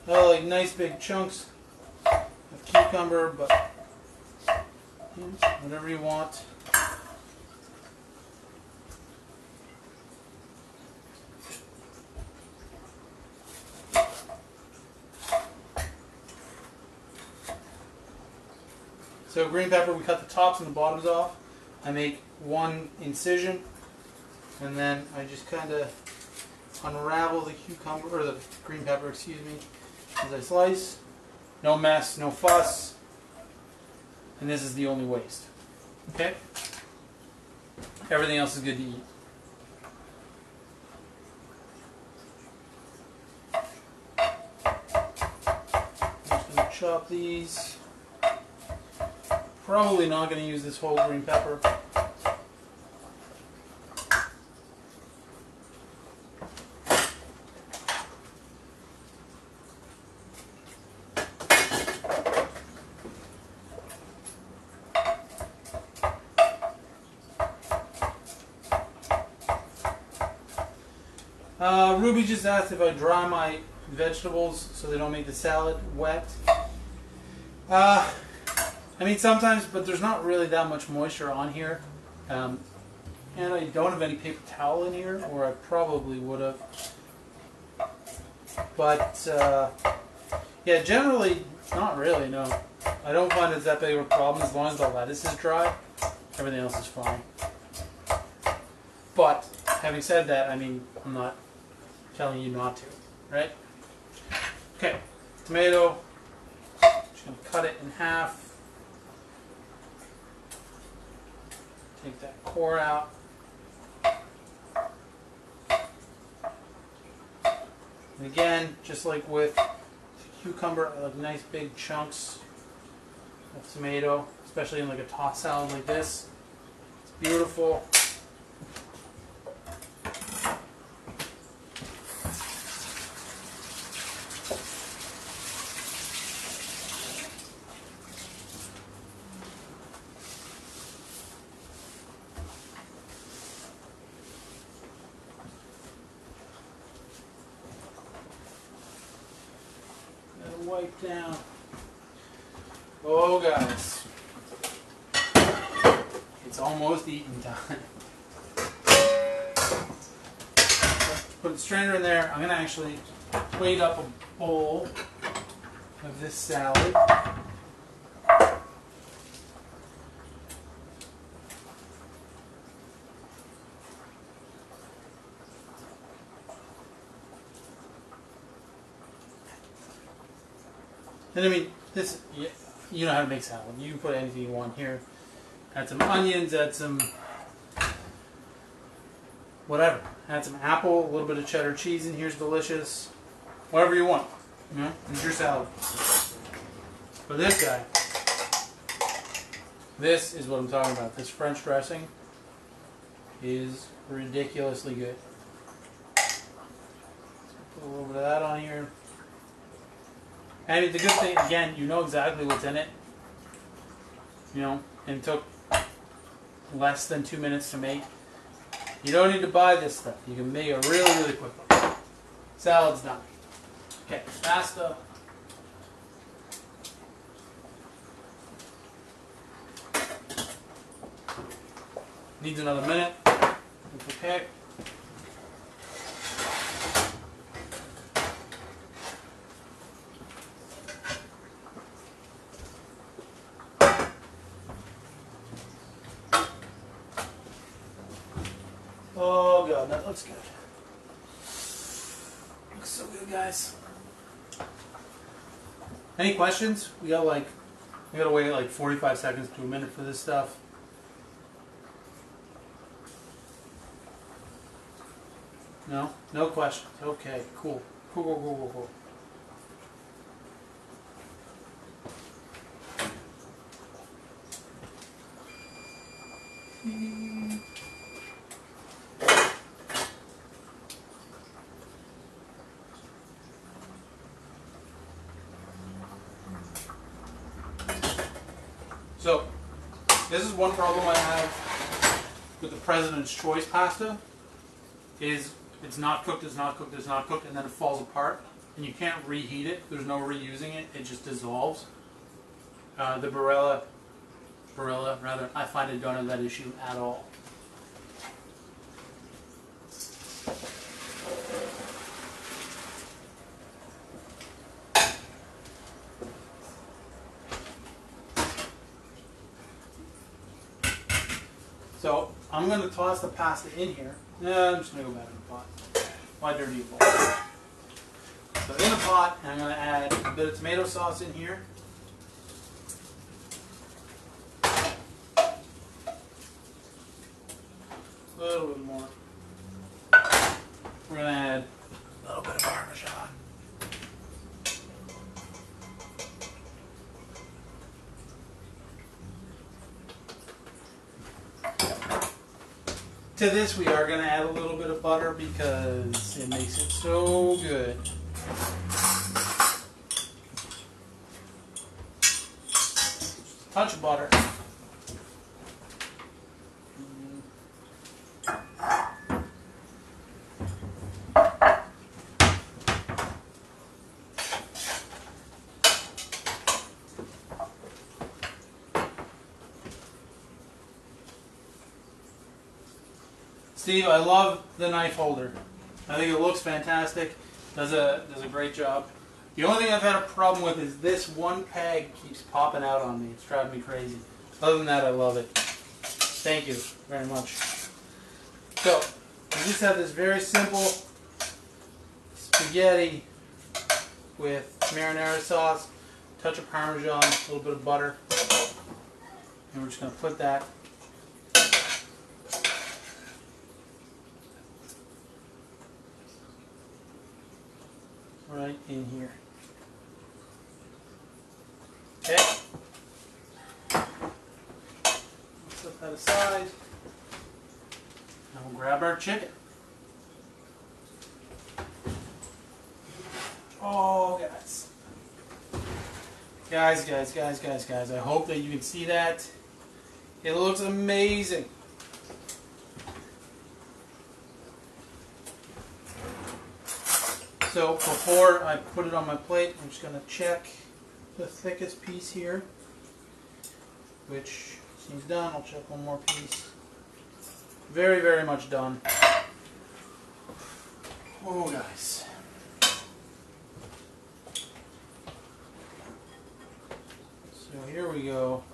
I like nice big chunks of cucumber, but whatever you want. So green pepper, we cut the tops and the bottoms off. I make one incision, and then I just kind of unravel the cucumber, or the green pepper, excuse me, as I slice. No mess, no fuss. And this is the only waste. Okay? Everything else is good to eat. I'm just going to chop these. Probably not going to use this whole green pepper. Ruby just asked if I dry my vegetables so they don't make the salad wet. I mean sometimes, but there's not really that much moisture on here. And I don't have any paper towel in here, or I probably would have. But yeah, generally not really, no. I don't find it's that big of a problem as long as the lettuce is dry. Everything else is fine. But having said that, I mean, I'm not telling you not to, right? Okay, tomato, just going to cut it in half. Take that core out. And again, just like with cucumber, I like nice big chunks of tomato, especially in like a tossed salad like this. It's beautiful. Wipe down. Oh guys, it's almost eating time. Put the strainer in there. I'm going to actually plate up a bowl of this salad. And I mean, this, you know how to make salad. You can put anything you want here. Add some onions, add some whatever. Add some apple, a little bit of cheddar cheese in here is delicious. Whatever you want. You know, it's your salad. But this guy, this is what I'm talking about. This French dressing is ridiculously good. Put a little bit of that on here. And the good thing, again, you know exactly what's in it. You know, and it took less than 2 minutes to make. You don't need to buy this stuff. You can make it really, really quickly. Salad's done. Okay, pasta. Needs another minute. It's okay. Oh god, that looks good. Looks so good, guys. Any questions? We gotta wait like 45 seconds to a minute for this stuff. No? No questions. Okay, cool. Cool. So, this is one problem I have with the President's Choice pasta, is it's not cooked, it's not cooked, it's not cooked, and then it falls apart, and you can't reheat it. There's no reusing it. It just dissolves. The Barilla, rather, I find it don't have that issue at all. So I'm going to toss the pasta in here. No, I'm just going to go back in the pot. Why dirty a pot? So in the pot, I'm going to add a bit of tomato sauce in here. A little bit more. We're going to add a little bit of Parmesan. To this we are going to add a little bit of butter because it makes it so good. Just a touch of butter. Steve, I love the knife holder. I think it looks fantastic. Does a great job. The only thing I've had a problem with is this one peg keeps popping out on me. It's driving me crazy. Other than that, I love it. Thank you very much. So, we just have this very simple spaghetti with marinara sauce, a touch of Parmesan, a little bit of butter. And we're just going to put that right in here. Okay. Set that aside. Now we'll grab our chicken. Oh, guys. Guys. I hope that you can see that. It looks amazing. So before I put it on my plate, I'm just going to check the thickest piece here, which seems done. I'll check one more piece. Very, very much done. Oh, guys. So here we go.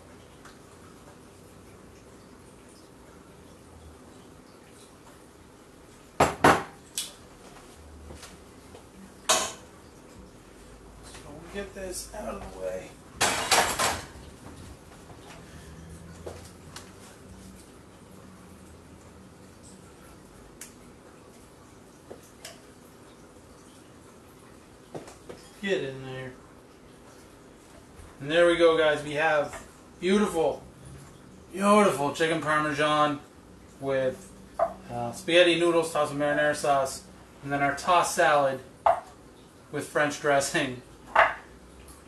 Get this out of the way. Get in there. And there we go, guys. We have beautiful, beautiful chicken parmesan with spaghetti noodles tossed with marinara sauce, and then our tossed salad with French dressing.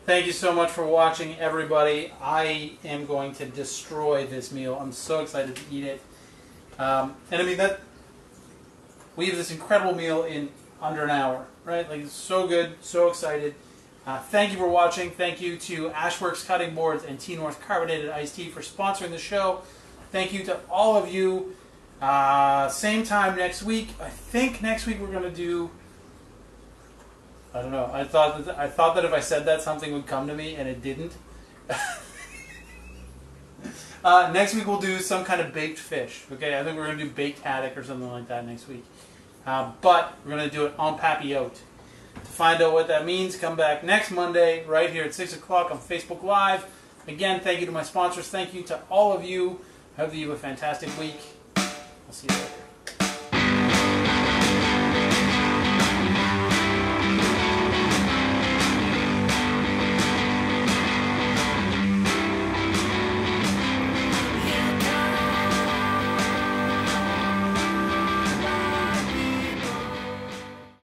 Thank you so much for watching, everybody. I am going to destroy this meal. I'm so excited to eat it. And I mean, we have this incredible meal in under an hour, right? Like, it's so good, so excited. Thank you for watching. Thank you to Ashworks Cutting Boards and T North Carbonated Iced Tea for sponsoring the show. Thank you to all of you. Same time next week. I think next week we're going to do... I don't know. I thought that if I said that, something would come to me, and it didn't. Next week we'll do some kind of baked fish. Okay, I think we're going to do baked haddock or something like that next week. But we're going to do it en papillote. To find out what that means, come back next Monday right here at 6 o'clock on Facebook Live. Again, thank you to my sponsors. Thank you to all of you. I hope that you have a fantastic week. I'll see you later.